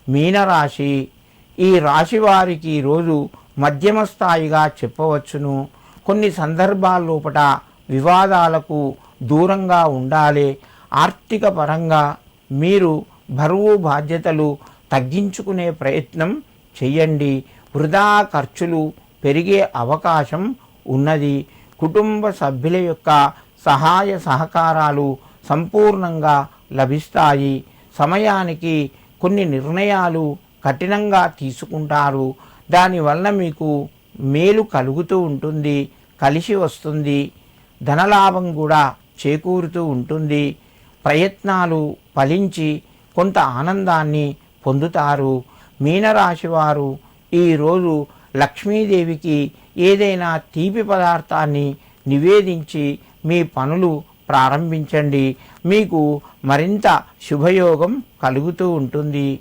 మీనరాశి. ఈ రాశి వారికి ఈరోజు మధ్యమ స్థాయిగా చెప్పవచ్చును. కొన్ని సందర్భాల్లోపట వివాదాలకు దూరంగా ఉండాలి. ఆర్థిక పరంగా మీరు బరువు బాధ్యతలు తగ్గించుకునే ప్రయత్నం చెయ్యండి. వృధా ఖర్చులు పెరిగే అవకాశం ఉన్నది. కుటుంబ సభ్యుల యొక్క సహాయ సహకారాలు సంపూర్ణంగా లభిస్తాయి. సమయానికి కొన్ని నిర్ణయాలు కఠినంగా తీసుకుంటారు. దానివల్ల మీకు మేలు కలుగుతూ ఉంటుంది, కలిసి వస్తుంది. ధనలాభం కూడా చేకూరుతూ ఉంటుంది. ప్రయత్నాలు ఫలించి కొంత ఆనందాన్ని పొందుతారు. మీనరాశి వారు ఈరోజు లక్ష్మీదేవికి ఏదైనా తీపి పదార్థాన్ని నివేదించి మీ పనులు ప్రారంభించండి. మీకు మరింత శుభయోగం కలుగుతూ ఉంటుంది.